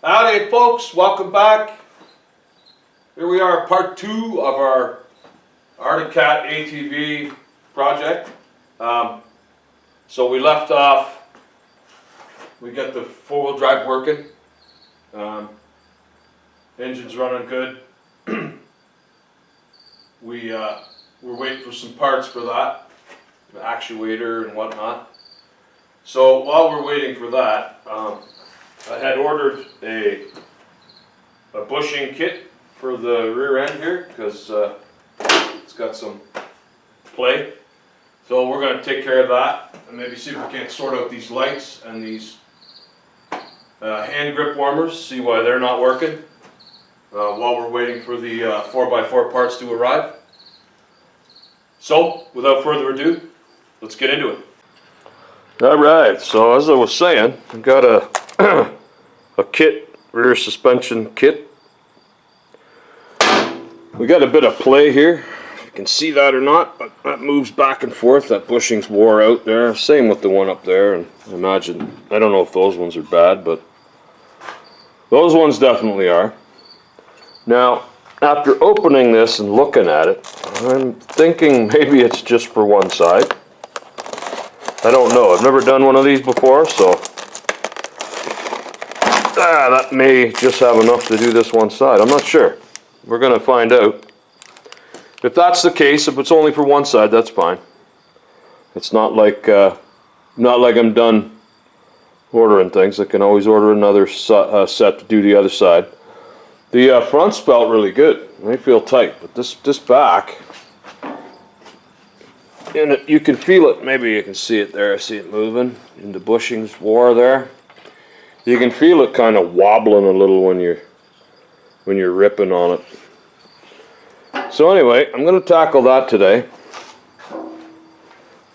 Howdy folks, welcome back. Here we are, part 2 of our Arctic Cat ATV project. So we left off, we got the 4-wheel drive working. Engine's running good. We're waiting for some parts for that, the actuator and whatnot. So while we're waiting for that, I had ordered a bushing kit for the rear end here because it's got some play. So we're going to take care of that and maybe see if we can't sort out these lights and these hand grip warmers, see why they're not working while we're waiting for the 4x4 parts to arrive. So without further ado, let's get into it. Alright, so as I was saying, I've got a kit, rear suspension kit. We got a bit of play here. You can see that or not, but that moves back and forth. That bushing's wore out there. Same with the one up there. And I imagine, I don't know if those ones are bad, but those ones definitely are. Now, after opening this and looking at it, I'm thinking maybe it's just for one side. I don't know. I've never done one of these before, so that may just have enough to do this one side. I'm not sure. We're going to find out. If that's the case, if it's only for one side, that's fine. It's not like I'm done ordering things. I can always order another set to do the other side. The fronts felt really good. They feel tight, but this back, and you can feel it. Maybe you can see it there. I see it moving, and the bushings wore there. You can feel it kind of wobbling a little when you're ripping on it. So anyway, I'm going to tackle that today,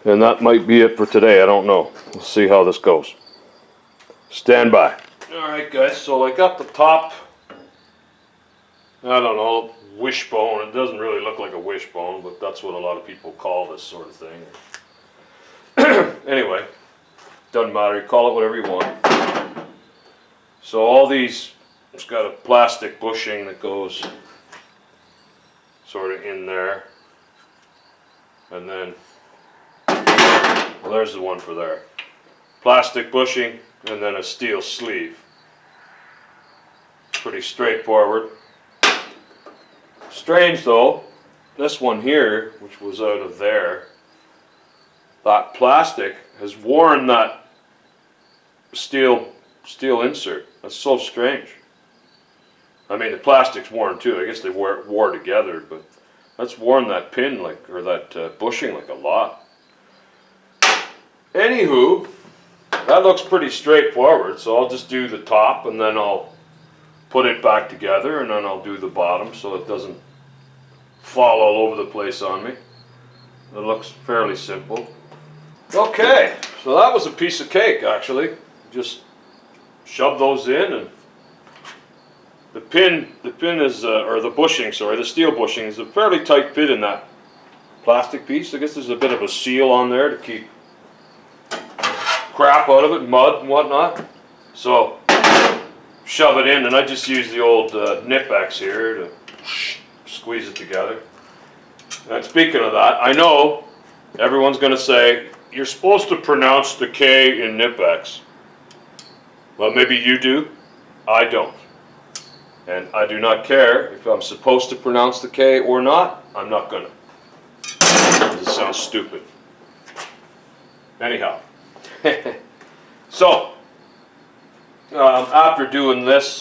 and that might be it for today. I don't know. We'll see how this goes. Stand by. All right, guys. So I got the top. I don't know, wishbone. It doesn't really look like a wishbone, but that's what a lot of people call this sort of thing. Anyway, doesn't matter. You call it whatever you want. So all these, it's got a plastic bushing that goes sort of in there. And then, well, there's the one for there. Plastic bushing and then a steel sleeve. Pretty straightforward. Strange though, this one here, which was out of there, that plastic has worn that steel insert. That's so strange. I mean, the plastic's worn too. I guess they wore together, but that's worn that pin like, or that bushing like a lot. Anywho, that looks pretty straightforward. So I'll just do the top, and then I'll put it back together, and then I'll do the bottom so it doesn't fall all over the place on me. It looks fairly simple. Okay, so that was a piece of cake actually. Just shove those in, and the pin is, or the bushing, sorry, the steel bushing is a fairly tight fit in that plastic piece. I guess there's a bit of a seal on there to keep crap out of it, mud and whatnot. So shove it in, and I just use the old Nipex here to squeeze it together. And speaking of that, I know everyone's going to say, you're supposed to pronounce the K in Nipex. Well, maybe you do. I don't. And I do not care if I'm supposed to pronounce the K or not. I'm not going to. It sounds stupid. Anyhow. So, after doing this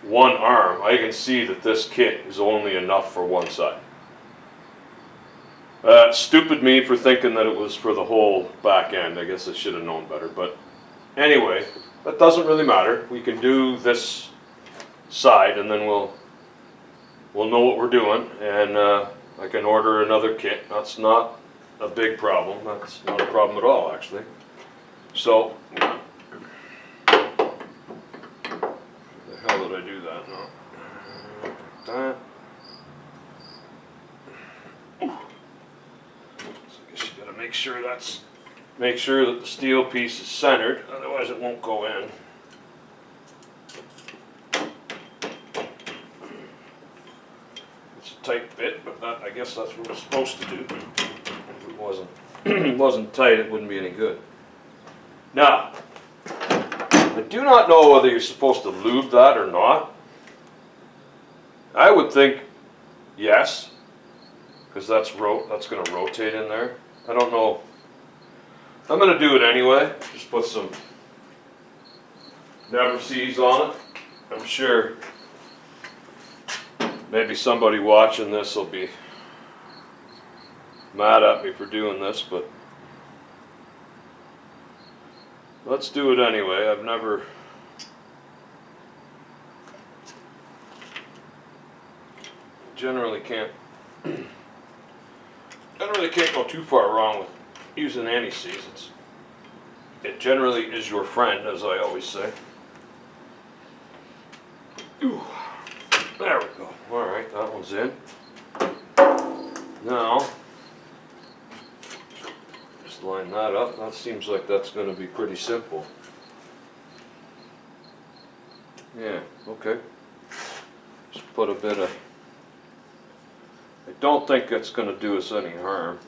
one arm, I can see that this kit is only enough for one side. Stupid me for thinking that it was for the whole back end. I guess I should have known better. But anyway, that doesn't really matter. We can do this side, and then we'll know what we're doing. And I can order another kit. That's not a big problem. That's not a problem at all, actually. So, how did I do that? No. That. So I guess you gotta make sure that the steel piece is centered, otherwise it won't go in. tight bit, but I guess that's what it's supposed to do. If it wasn't tight, it wouldn't be any good. Now, I do not know whether you're supposed to lube that or not. I would think yes, because that's going to rotate in there. I don't know. I'm going to do it anyway. Just put some Never Seas on it. I'm sure maybe somebody watching this will be mad at me for doing this, but let's do it anyway. I've never generally can't go too far wrong with using anti-seize. It generally is your friend, as I always say. Ooh, there we go. All right, that one's in. Now, just line that up. That seems like that's going to be pretty simple. Yeah, okay. Just put a bit of... I don't think it's going to do us any harm.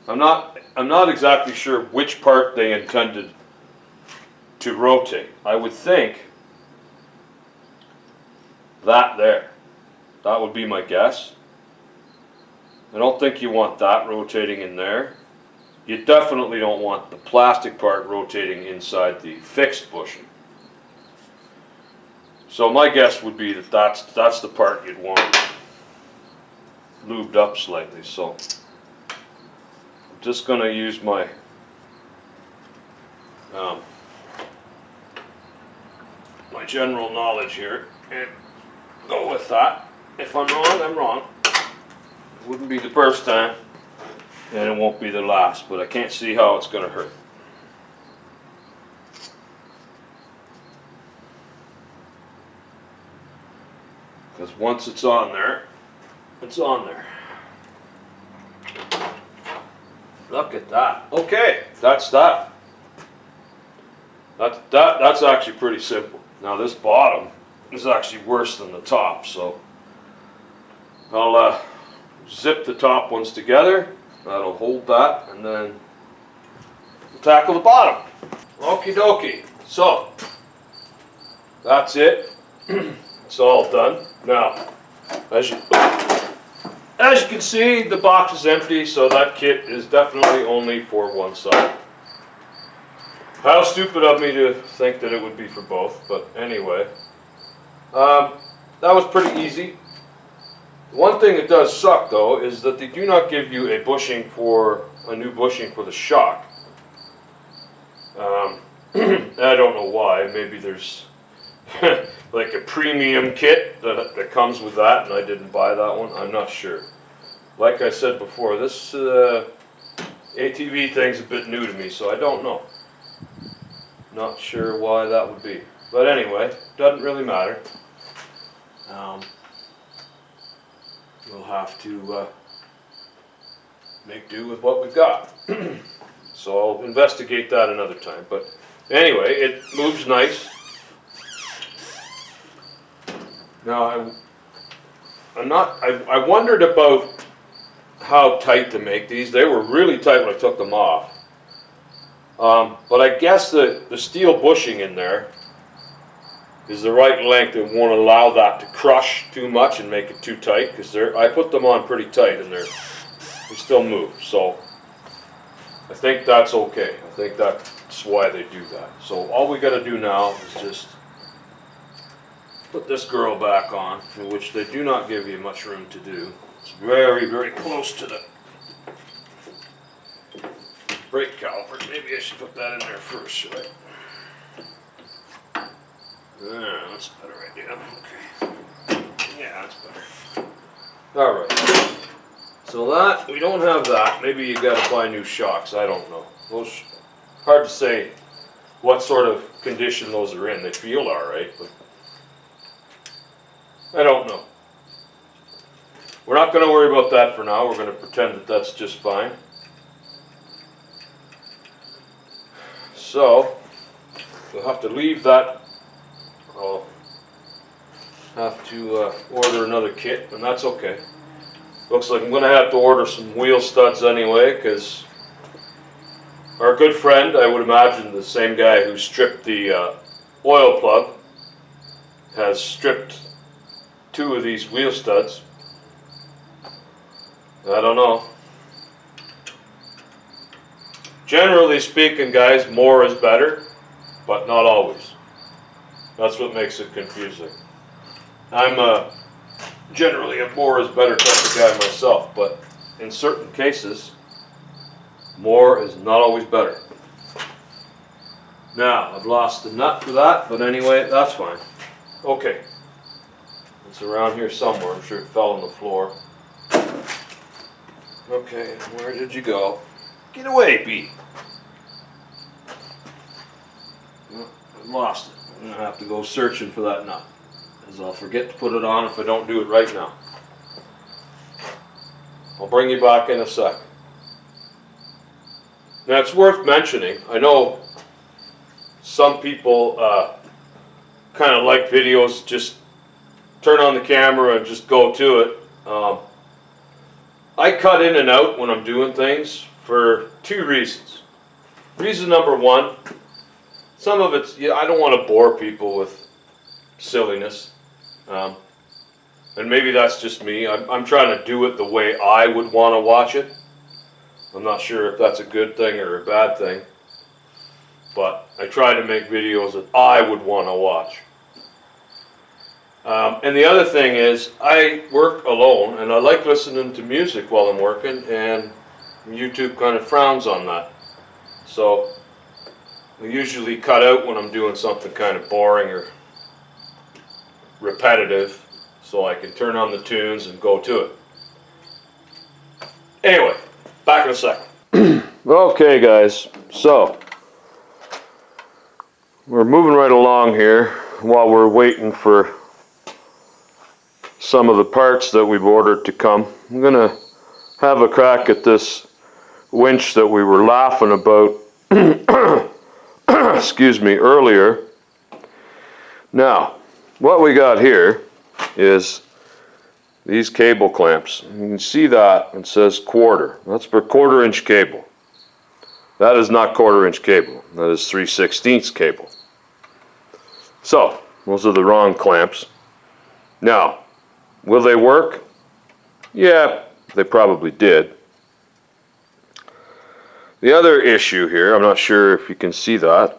I'm not exactly sure which part they intended to rotate. I would think that there. That would be my guess. I don't think you want that rotating in there. You definitely don't want the plastic part rotating inside the fixed bushing. So my guess would be that that's the part you'd want lubed up slightly. So I'm just going to use my my general knowledge here and go with that. If I'm wrong, I'm wrong. It wouldn't be the first time, and it won't be the last, but I can't see how it's going to hurt. Because once it's on there, it's on there. Look at that. Okay, that's that. That's actually pretty simple. Now this bottom is actually worse than the top, so I'll zip the top ones together. That'll hold that, and then we'll tackle the bottom. Okie dokie. So that's it. It's all done. Now, as you can see, the box is empty, so that kit is definitely only for one side. How stupid of me to think that it would be for both, but anyway. That was pretty easy. One thing that does suck, though, is that they do not give you a new bushing for the shock. I don't know why. Maybe there's like a premium kit that comes with that, and I didn't buy that one. I'm not sure. Like I said before, this ATV thing's a bit new to me, so I don't know. Not sure why that would be. But anyway, doesn't really matter. We'll have to make do with what we've got. So I'll investigate that another time. But anyway, it moves nice. Now I wondered about how tight to make these. They were really tight when I took them off. But I guess the steel bushing in there is the right length. It won't allow that to crush too much and make it too tight, because I put them on pretty tight and they still move. So I think that's okay. I think that's why they do that. So all we got to do now is just put this girl back on, which they do not give you much room to do. It's very, very close to the brake caliper. Maybe I should put that in there first, should I? Yeah, that's a better idea. Okay. Yeah, that's better. Alright. So that, we don't have that. Maybe you gotta buy new shocks. I don't know. Those, hard to say what sort of condition those are in. They feel alright, but I don't know. We're not going to worry about that for now. We're going to pretend that that's just fine. So we'll have to leave that. I'll have to order another kit, and that's okay. Looks like I'm going to have to order some wheel studs anyway, because our good friend, I would imagine the same guy who stripped the oil plug, has stripped 2 of these wheel studs. I don't know. Generally speaking, guys, more is better, but not always. That's what makes it confusing. I'm generally a more is better type of guy myself, but in certain cases, more is not always better. Now, I've lost the nut for that, but anyway, that's fine. Okay. It's around here somewhere. I'm sure it fell on the floor. Okay, where did you go? Get away, Pete. Well, I lost it. I'm going to have to go searching for that nut, as I'll forget to put it on if I don't do it right now. I'll bring you back in a sec. Now, it's worth mentioning, I know some people kind of like videos, just turn on the camera and just go to it. I cut in and out when I'm doing things for 2 reasons. Reason number 1, some of it's, I don't want to bore people with silliness. And maybe that's just me. I'm trying to do it the way I would want to watch it. I'm not sure if that's a good thing or a bad thing. But I try to make videos that I would want to watch. And the other thing is, I work alone, and I like listening to music while I'm working, and YouTube kind of frowns on that. So I usually cut out when I'm doing something kind of boring or repetitive, so I can turn on the tunes and go to it. Anyway, back in a second. Okay, guys, so we're moving right along here while we're waiting for some of the parts that we've ordered to come. I'm going to have a crack at this winch that we were laughing about excuse me, earlier. Now, what we got here is these cable clamps. You can see that it says quarter. That's for 1/4 inch cable. That is not 1/4 inch cable. That is 3/16 cable. So, those are the wrong clamps. Now, will they work? Yeah, they probably did. The other issue here, I'm not sure if you can see that.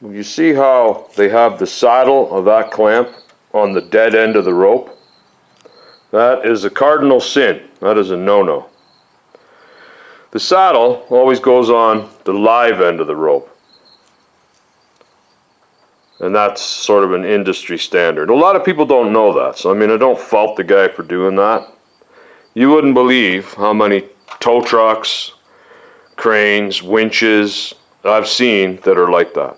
You see how they have the saddle of that clamp on the dead end of the rope? That is a cardinal sin. That is a no-no. The saddle always goes on the live end of the rope. And that's sort of an industry standard. A lot of people don't know that, so I mean, I don't fault the guy for doing that. You wouldn't believe how many tow trucks, cranes, winches I've seen that are like that.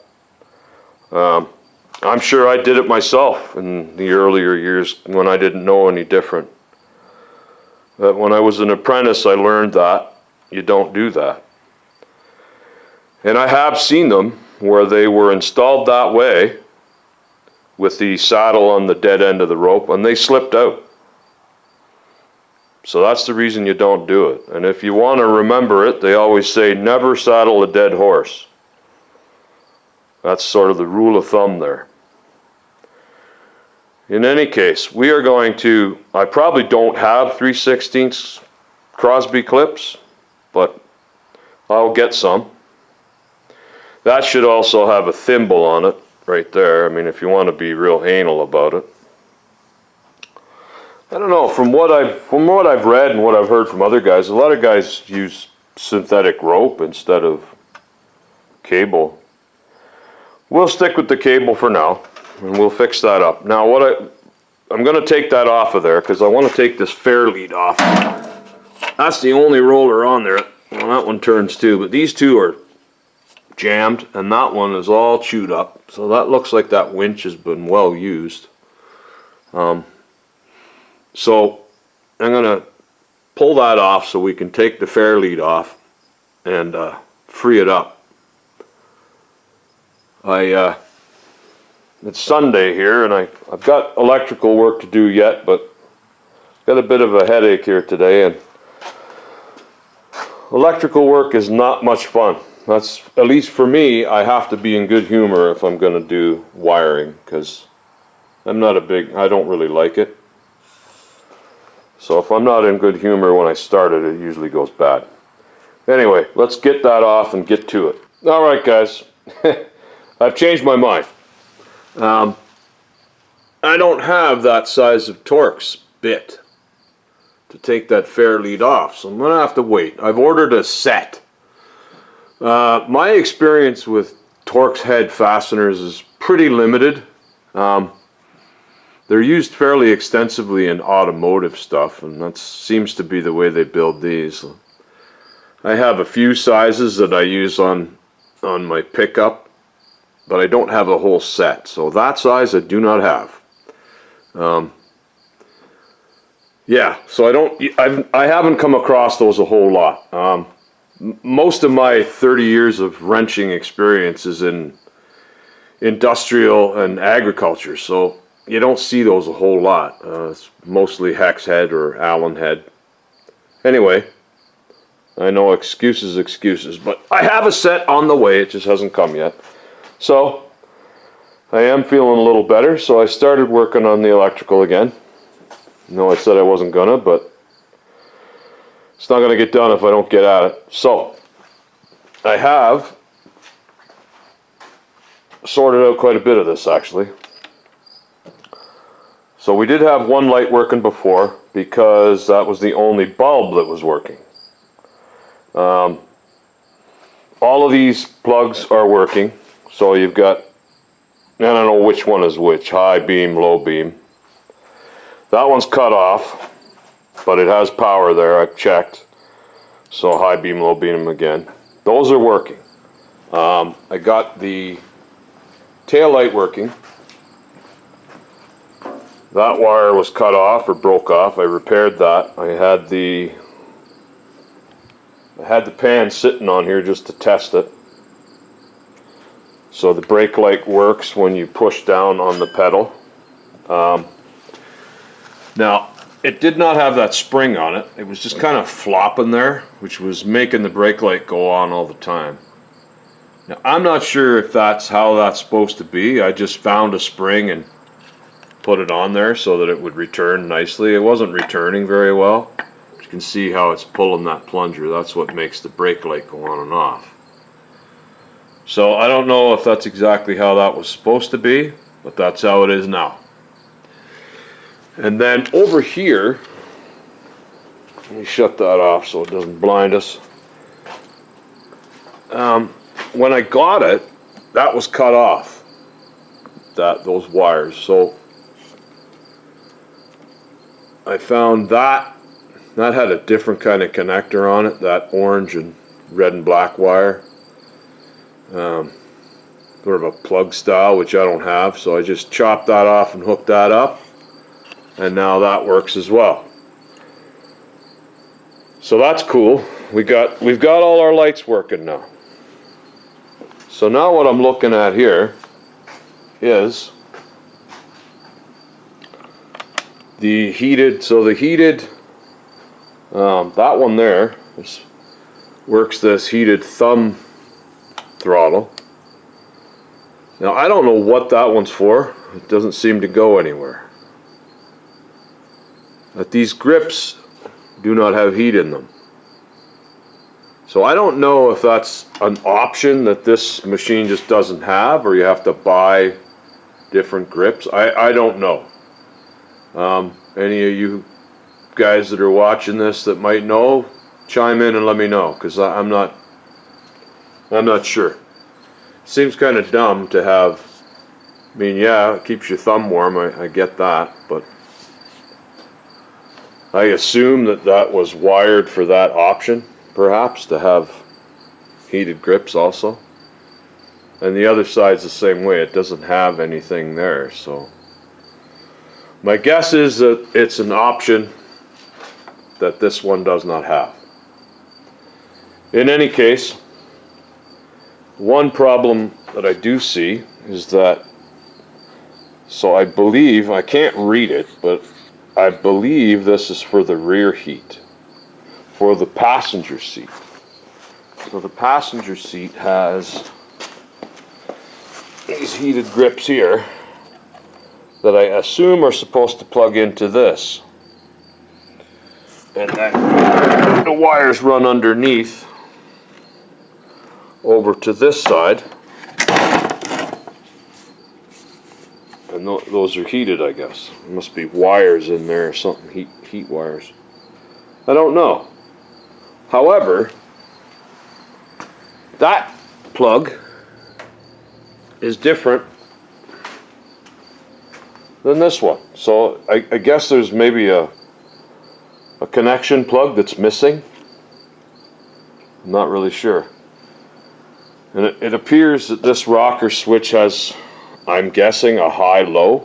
I'm sure I did it myself in the earlier years when I didn't know any different. But when I was an apprentice, I learned that you don't do that. And I have seen them where they were installed that way with the saddle on the dead end of the rope, and they slipped out. So that's the reason you don't do it. And if you want to remember it, they always say never saddle a dead horse. That's sort of the rule of thumb there. In any case, we are going to, I probably don't have 3/16 Crosby clips, but I'll get some. That should also have a thimble on it right there. I mean, if you want to be real anal about it. I don't know, from what I've read and what I've heard from other guys, a lot of guys use synthetic rope instead of cable. We'll stick with the cable for now, and we'll fix that up. Now, I'm going to take that off of there because I want to take this fair lead off. That's the only roller on there. Well, that one turns too, but these two are jammed, and that one is all chewed up. So that looks like that winch has been well used. So I'm going to pull that off so we can take the fair lead off and free it up. It's Sunday here, and I've got electrical work to do yet, but got a bit of a headache here today, and electrical work is not much fun. That's, at least for me, I have to be in good humor if I'm going to do wiring, because I don't really like it. So if I'm not in good humor when I start it, it usually goes bad. Anyway, let's get that off and get to it. Alright guys, I've changed my mind. I don't have that size of Torx bit to take that fair lead off, so I'm going to have to wait. I've ordered a set. My experience with Torx head fasteners is pretty limited. They're used fairly extensively in automotive stuff, and that seems to be the way they build these. I have a few sizes that I use on my pickup, but I don't have a whole set, so that size I do not have. Yeah, so I haven't come across those a whole lot. Most of my 30 years of wrenching experience is in industrial and agriculture, so you don't see those a whole lot. It's mostly hex head or Allen head. Anyway, I know excuses, but I have a set on the way, it just hasn't come yet. So, I am feeling a little better, so I started working on the electrical again. No, I said I wasn't gonna, but it's not gonna get done if I don't get at it. So, I have sorted out quite a bit of this actually. So we did have one light working before because that was the only bulb that was working. All of these plugs are working, so you've got, I don't know which one is which, high beam, low beam. That one's cut off, but it has power there, I've checked. So high beam, low beam again. Those are working. I got the tail light working. That wire was cut off or broke off. I repaired that. I had the pan sitting on here just to test it. So the brake light works when you push down on the pedal. Now, it did not have that spring on it. It was just kind of flopping there, which was making the brake light go on all the time. Now, I'm not sure if that's how that's supposed to be. I just found a spring and put it on there so that it would return nicely. It wasn't returning very well. You can see how it's pulling that plunger. That's what makes the brake light go on and off. So I don't know if that's exactly how that was supposed to be, but that's how it is now. And then over here, let me shut that off so it doesn't blind us. When I got it, that was cut off, those wires. So I found that had a different kind of connector on it, that orange and red and black wire. Sort of a plug style, which I don't have, so I just chopped that off and hooked that up, and now that works as well. So that's cool. We've got all our lights working now. So now what I'm looking at here is the heated, that one there works this heated thumb throttle. Now I don't know what that one's for. It doesn't seem to go anywhere. But these grips do not have heat in them. So I don't know if that's an option that this machine just doesn't have, or you have to buy different grips. I don't know. Any of you guys that are watching this that might know, chime in and let me know, because I'm not sure. Seems kind of dumb to have, I mean, yeah, it keeps your thumb warm, I get that, but I assume that was wired for that option, perhaps, to have heated grips also. And the other side's the same way, it doesn't have anything there, so my guess is that it's an option that this one does not have. In any case, one problem that I do see is that So I believe, I can't read it, but I believe this is for the rear heat, for the passenger seat. So the passenger seat has these heated grips here that I assume are supposed to plug into this. And then the wires run underneath over to this side. And those are heated, I guess. There must be wires in there or something, heat wires. I don't know. However, that plug is different than this one. So I guess there's maybe a connection plug that's missing. I'm not really sure. And it appears that this rocker switch has, I'm guessing, a high-low.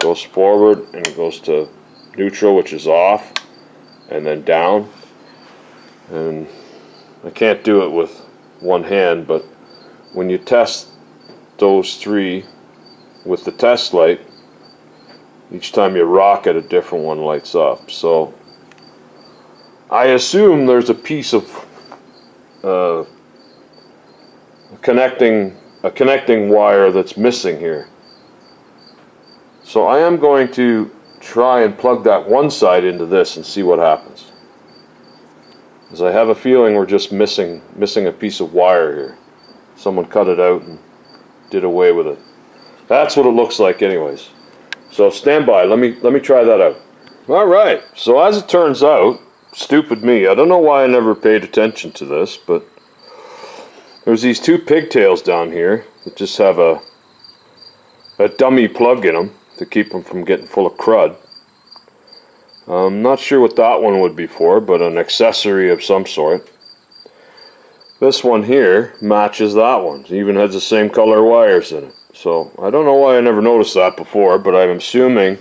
Goes forward and it goes to neutral, which is off, and then down. And I can't do it with one hand, but when you test those three with the test light, each time you rock it, a different one lights up. So I assume there's a piece of a connecting wire that's missing here. So I am going to try and plug that one side into this and see what happens. Because I have a feeling we're just missing a piece of wire here. Someone cut it out and did away with it. That's what it looks like anyways. So stand by, let me try that out. Alright, so as it turns out, stupid me, I don't know why I never paid attention to this, but there's these two pigtails down here that just have a dummy plug in them to keep them from getting full of crud. I'm not sure what that one would be for, but an accessory of some sort. This one here matches that one. It even has the same color wires in it. So I don't know why I never noticed that before, but I'm assuming,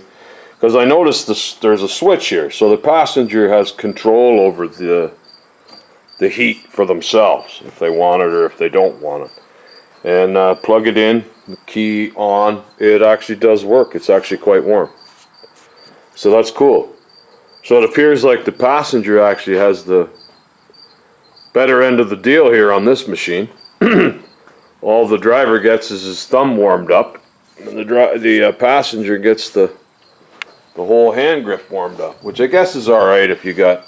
because I noticed there's a switch here, so the passenger has control over the heat for themselves, if they want it or if they don't want it. And plug it in, the key on, it actually does work. It's actually quite warm. So that's cool. So it appears like the passenger actually has the better end of the deal here on this machine. All the driver gets is his thumb warmed up, and the passenger gets the whole hand grip warmed up, which I guess is alright if you got,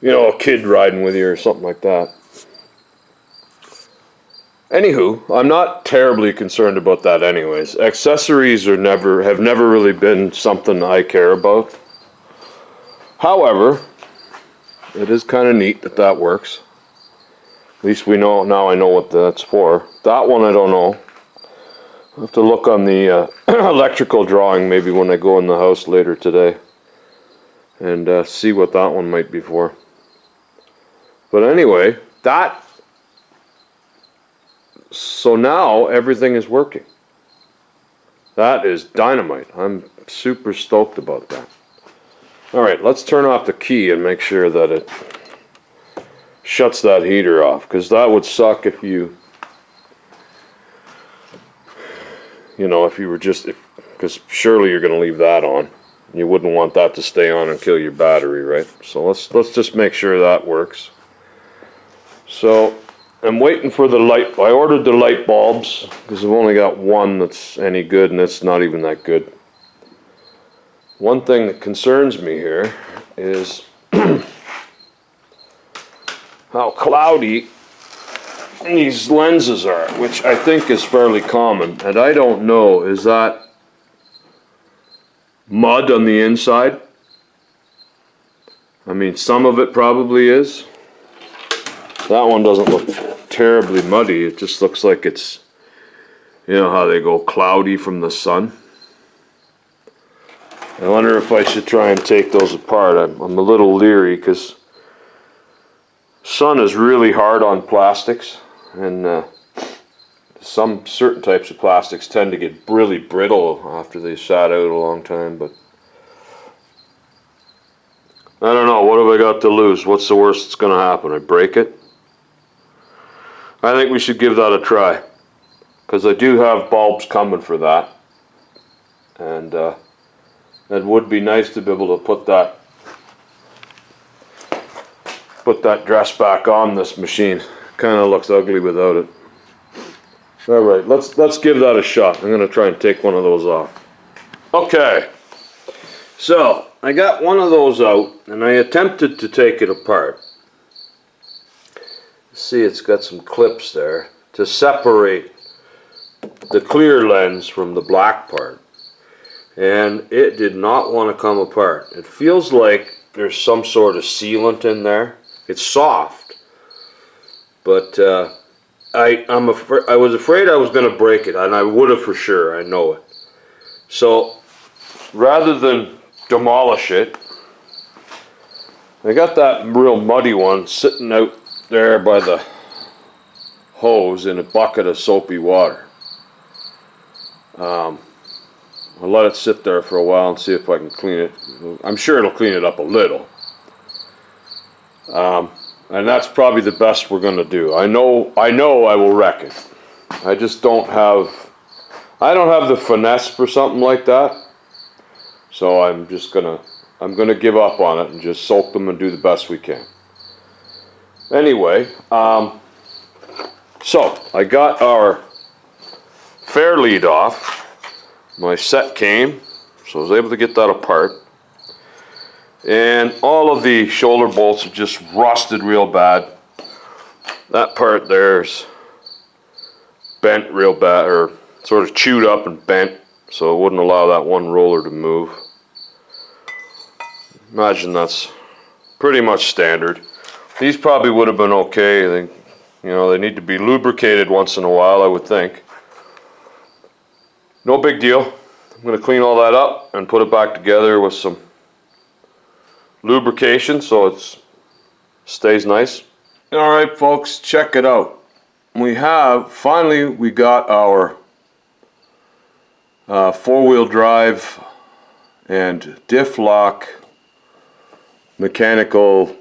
you know, a kid riding with you or something like that. Anywho, I'm not terribly concerned about that anyways. Accessories have never really been something I care about. However, it is kind of neat that works. At least we know, now I know what that's for. That one I don't know. I'll have to look on the electrical drawing maybe when I go in the house later today and see what that one might be for. But anyway, so now everything is working. That is dynamite. I'm super stoked about that. Alright, let's turn off the key and make sure that it shuts that heater off, because that would suck if you know, if you were just, because surely you're going to leave that on. You wouldn't want that to stay on and kill your battery, right? So let's just make sure that works. So I'm waiting for the light. I ordered the light bulbs because I've only got one that's any good, and it's not even that good. One thing that concerns me here is how cloudy these lenses are, which I think is fairly common. And I don't know, is that mud on the inside? I mean, some of it probably is. That one doesn't look terribly muddy. It just looks like it's, you know how they go cloudy from the sun. I wonder if I should try and take those apart. I'm a little leery because sun is really hard on plastics, and some certain types of plastics tend to get really brittle after they sat out a long time. But I don't know, what have I got to lose? What's the worst that's going to happen? I break it? I think we should give that a try, because I do have bulbs coming for that, and it would be nice to be able to put that dress back on this machine. Kind of looks ugly without it. All right, let's give that a shot. I'm gonna try and take one of those off. Okay, so I got one of those out, and I attempted to take it apart. See, it's got some clips there to separate the clear lens from the black part, and it did not want to come apart. It feels like there's some sort of sealant in there. It's soft, but I was afraid I was going to break it, and I would have for sure. I know it. So rather than demolish it, I got that real muddy one sitting out there by the hose in a bucket of soapy water. I'll let it sit there for a while and see if I can clean it. I'm sure it'll clean it up a little. And that's probably the best we're going to do. I know I will wreck it. I just don't have the finesse for something like that. So I'm gonna give up on it and just soak them and do the best we can. Anyway, so I got our fair lead off. My set came, so I was able to get that apart. And all of the shoulder bolts are just rusted real bad. That part there's bent real bad, or sort of chewed up and bent, so it wouldn't allow that one roller to move. Imagine that's pretty much standard. These probably would have been okay. They need to be lubricated once in a while, I would think. No big deal. I'm going to clean all that up and put it back together with some lubrication so it stays nice. Alright folks, check it out. Finally we got our four-wheel drive and diff lock mechanical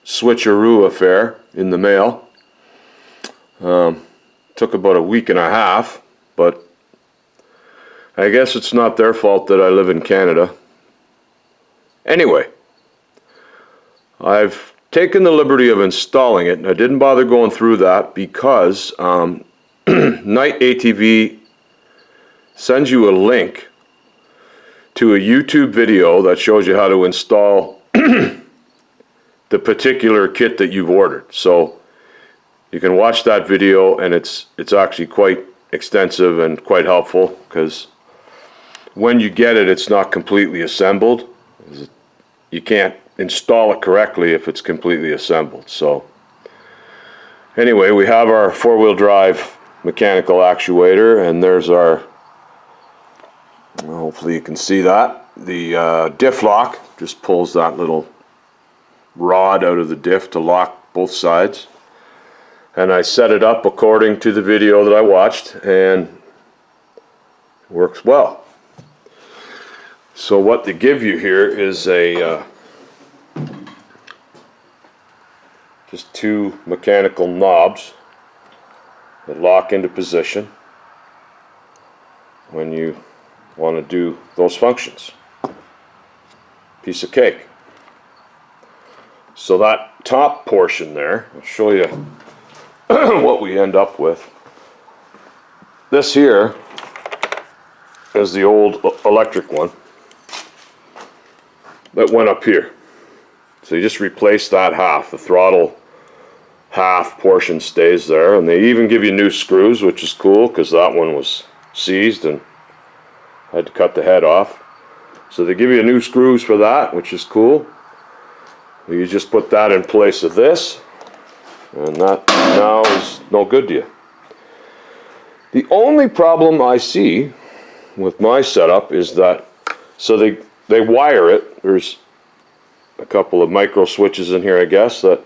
switcheroo affair in the mail. Took about a week and a half, but I guess it's not their fault that I live in Canada. Anyway, I've taken the liberty of installing it. I didn't bother going through that because Night ATV sends you a link to a YouTube video that shows you how to install the particular kit that you've ordered. So you can watch that video, and it's actually quite extensive and quite helpful, because when you get it, it's not completely assembled. You can't install it correctly if it's completely assembled. So anyway, we have our four-wheel drive mechanical actuator, and there's our, hopefully you can see that, the diff lock just pulls that little rod out of the diff to lock both sides. And I set it up according to the video that I watched, and it works well. So what they give you here is a just two mechanical knobs that lock into position when you want to do those functions. Piece of cake. So that top portion there, I'll show you what we end up with. This here is the old electric one that went up here. So you just replace that half. The throttle half portion stays there, and they even give you new screws, which is cool because that one was seized and I had to cut the head off. So they give you new screws for that, which is cool. You just put that in place of this, and that now is no good to you. The only problem I see with my setup is that, so they wire it. There's a couple of micro switches in here, I guess, that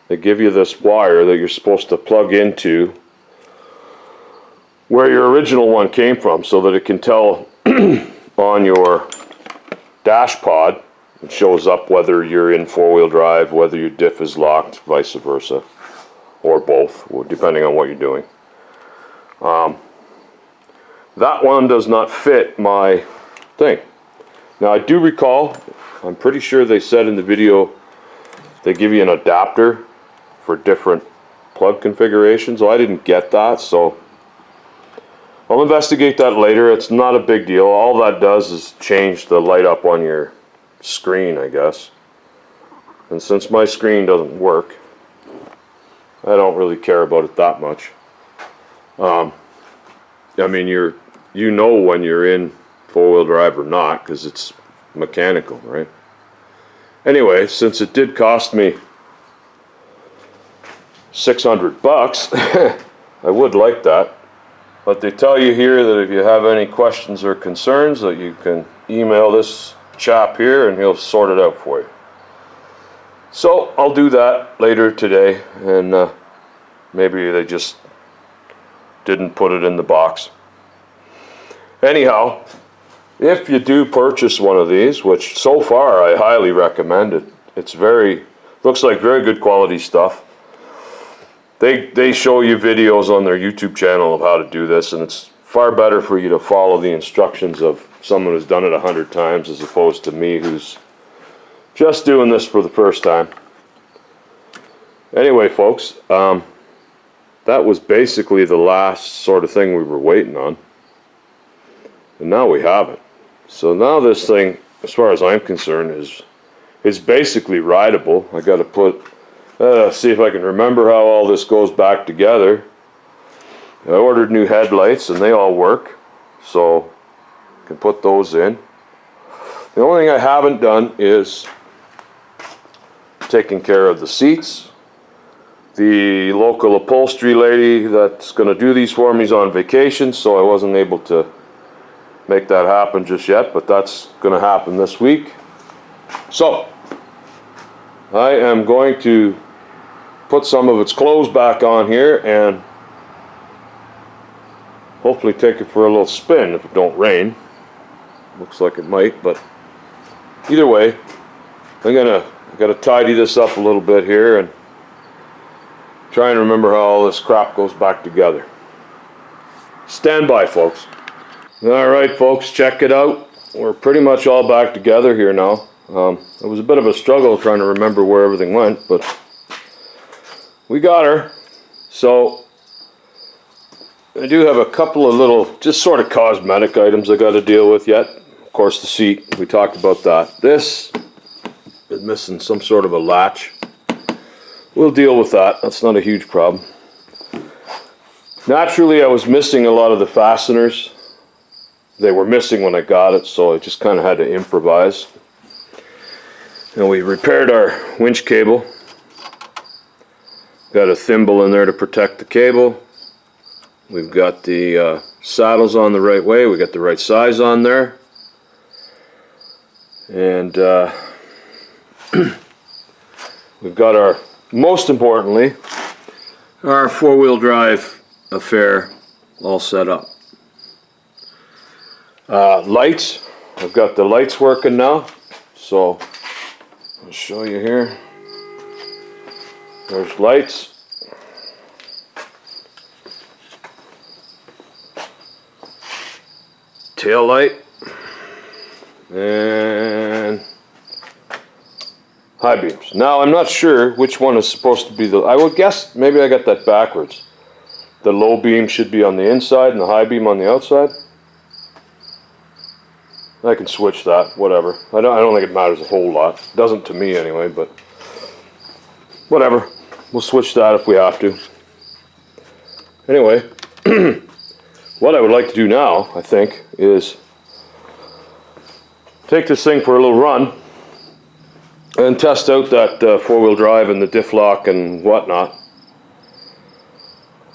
they give you this wire that you're supposed to plug into where your original one came from, so that it can tell on your dash pod. It shows up whether you're in four-wheel drive, whether your diff is locked, vice versa, or both, depending on what you're doing. that one does not fit my thing. Now I do recall, I'm pretty sure they said in the video they give you an adapter for different plug configurations. Well, I didn't get that, so I'll investigate that later. It's not a big deal. All that does is change the light up on your screen, I guess. And since my screen doesn't work, I don't really care about it that much. I mean, you know when you're in four-wheel drive or not, because it's mechanical, right? Anyway, since it did cost me $600, I would like that. But they tell you here that if you have any questions or concerns, that you can email this chap here and he'll sort it out for you. So I'll do that later today, and maybe they just didn't put it in the box. Anyhow, if you do purchase one of these, which so far I highly recommend it, it's looks like very good quality stuff. They show you videos on their YouTube channel of how to do this, and it's far better for you to follow the instructions of someone who's done it 100 times as opposed to me who's just doing this for the first time. Anyway, folks, that was basically the last sort of thing we were waiting on. And now we have it. So now this thing, as far as I'm concerned, is basically rideable. I got to see if I can remember how all this goes back together. I ordered new headlights and they all work, so I can put those in. The only thing I haven't done is taking care of the seats. The local upholstery lady that's going to do these for me is on vacation, so I wasn't able to make that happen just yet, but that's going to happen this week. So I am going to put some of its clothes back on here and hopefully take it for a little spin if it don't rain. Looks like it might, but either way, I gotta tidy this up a little bit here and try and remember how all this crap goes back together. Stand by, folks. Alright, folks, check it out. We're pretty much all back together here now. It was a bit of a struggle trying to remember where everything went, but we got her. So I do have a couple of little, just sort of cosmetic items I got to deal with yet. Of course, the seat, we talked about that. This is missing some sort of a latch. We'll deal with that. That's not a huge problem. Naturally, I was missing a lot of the fasteners. They were missing when I got it, so I just kind of had to improvise. And we repaired our winch cable. Got a thimble in there to protect the cable. We've got the saddles on the right way. We got the right size on there. And we've got our, most importantly, our four-wheel drive affair all set up. Lights, I've got the lights working now, so I'll show you here. There's lights. Tail light. And high beams. Now I'm not sure which one is supposed to be the, I would guess maybe I got that backwards. The low beam should be on the inside and the high beam on the outside. I can switch that, whatever. I don't think it matters a whole lot. It doesn't to me anyway, but whatever. We'll switch that if we have to. Anyway, what I would like to do now, I think, is take this thing for a little run and test out that four-wheel drive and the diff lock and whatnot.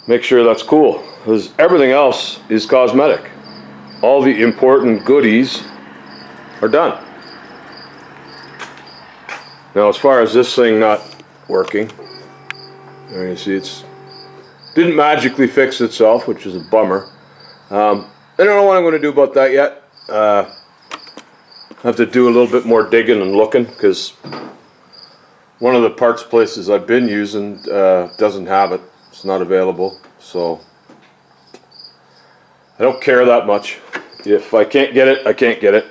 Make sure that's cool, because everything else is cosmetic. All the important goodies are done. Now, as far as this thing not working, there you see it's didn't magically fix itself, which is a bummer. I don't know what I'm going to do about that yet. I have to do a little bit more digging and looking, because one of the parts places I've been using doesn't have it. It's not available, so I don't care that much. If I can't get it, I can't get it.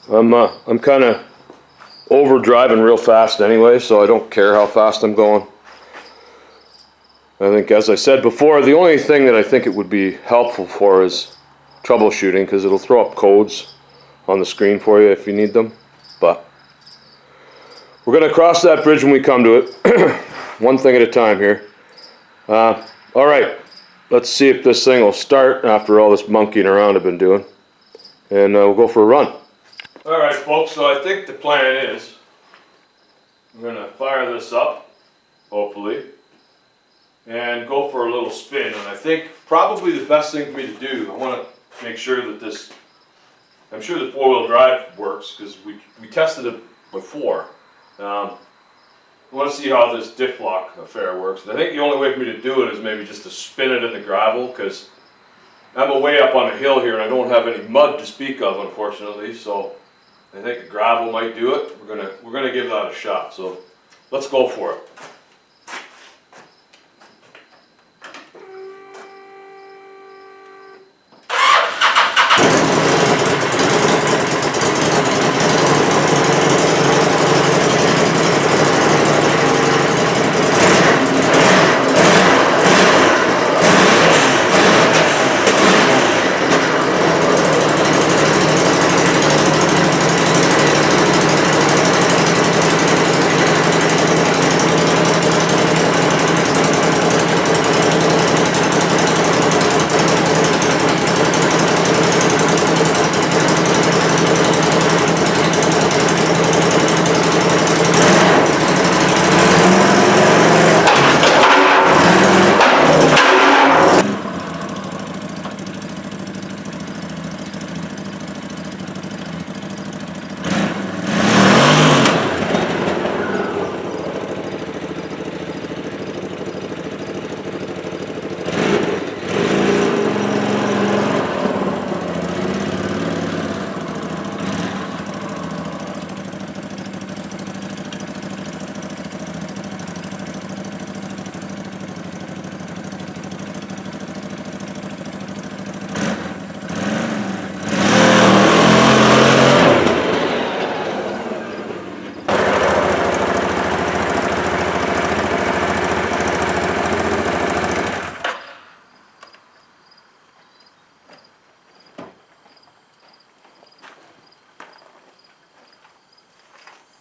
I'm kind of over driving real fast anyway, so I don't care how fast I'm going. I think, as I said before, the only thing that I think it would be helpful for is troubleshooting, because it'll throw up codes on the screen for you if you need them. But we're going to cross that bridge when we come to it. One thing at a time here. All right, let's see if this thing will start after all this monkeying around I've been doing. And we'll go for a run. All right, folks, so I think the plan is I'm going to fire this up, hopefully, and go for a little spin. And I think probably the best thing for me to do, I want to make sure that this, I'm sure the four-wheel drive works, because we tested it before. I want to see how this diff lock affair works. And I think the only way for me to do it is maybe just to spin it in the gravel, because I'm away up on a hill here and I don't have any mud to speak of, unfortunately. So I think the gravel might do it. We're gonna give that a shot. So let's go for it.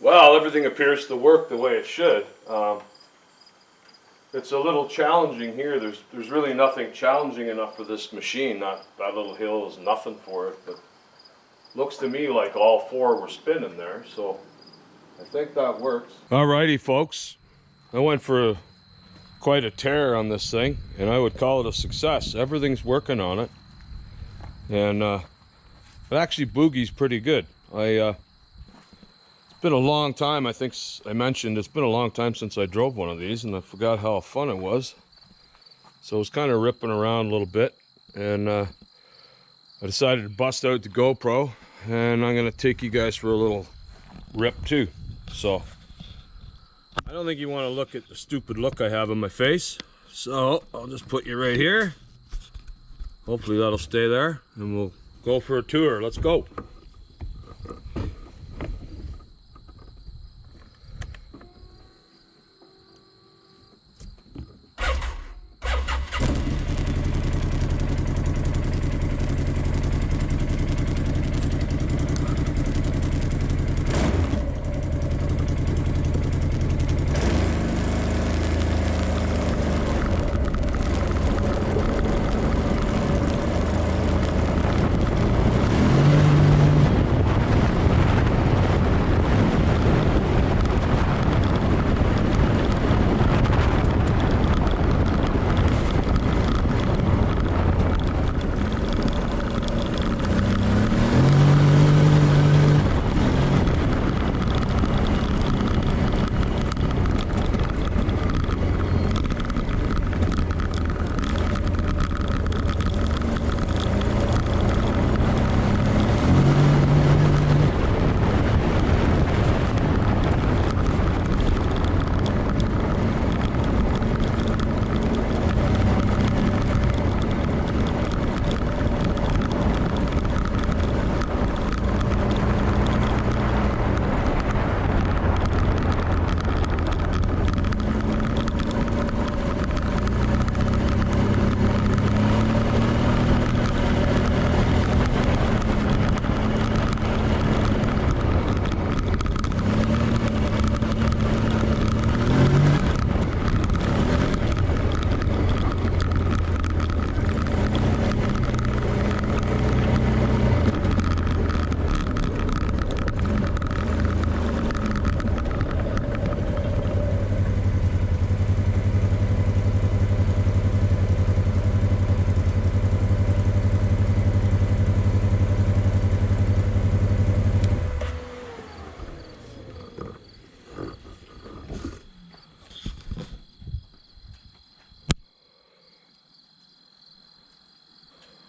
Well, everything appears to work the way it should. It's a little challenging here. There's really nothing challenging enough for this machine. That little hill is nothing for it, but looks to me like all four were spinning there, so I think that works. Alrighty, folks. I went for quite a tear on this thing, and I would call it a success. Everything's working on it, and it actually boogies pretty good. It's been a long time. I think I mentioned it's been a long time since I drove one of these, and I forgot how fun it was. So I was kind of ripping around a little bit, and I decided to bust out the GoPro, and I'm going to take you guys for a little rip too. So I don't think you want to look at the stupid look I have on my face, so I'll just put you right here. Hopefully that'll stay there, and we'll go for a tour. Let's go.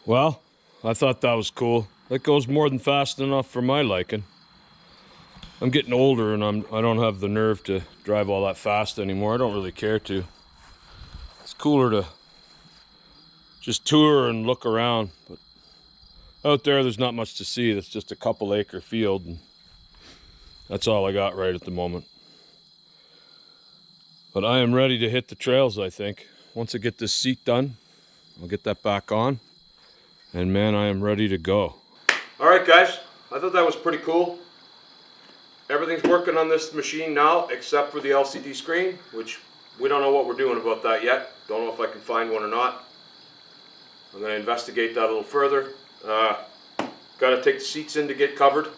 Well, I thought that was cool. That goes more than fast enough for my liking. I'm getting older and I don't have the nerve to drive all that fast anymore. I don't really care to. It's cooler to just tour and look around. But out there's not much to see. That's just a couple acre field, and that's all I got right at the moment. But I am ready to hit the trails, I think. Once I get this seat done, I'll get that back on. And man, I am ready to go. All right, guys. I thought that was pretty cool. Everything's working on this machine now, except for the LCD screen, which we don't know what we're doing about that yet. Don't know if I can find one or not. I'm going to investigate that a little further. Got to take the seats in to get covered.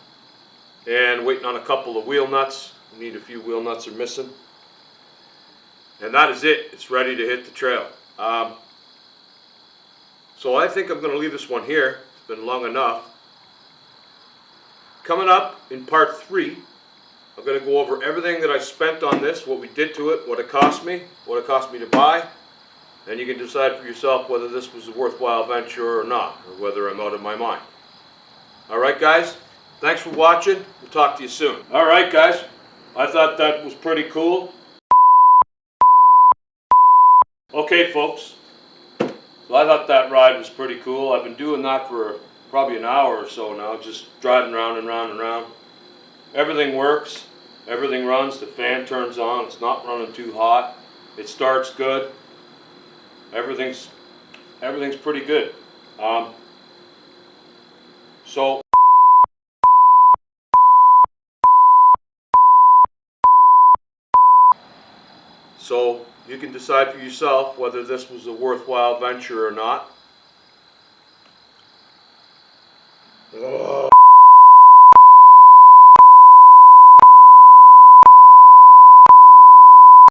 And waiting on a couple of wheel nuts. We need a few wheel nuts are missing. And that is it. It's ready to hit the trail. So I think I'm going to leave this one here. It's been long enough. Coming up in part 3, I'm going to go over everything that I spent on this, what we did to it, what it cost me to buy, and you can decide for yourself whether this was a worthwhile venture or not, or whether I'm out of my mind. Alright guys, thanks for watching. We'll talk to you soon. Alright guys, I thought that was pretty cool. Okay folks, so I thought that ride was pretty cool. I've been doing that for probably an hour or so now, just driving round and round and round. Everything works, everything runs, the fan turns on, it's not running too hot, it starts good, everything's pretty good. So you can decide for yourself whether this was a worthwhile venture or not.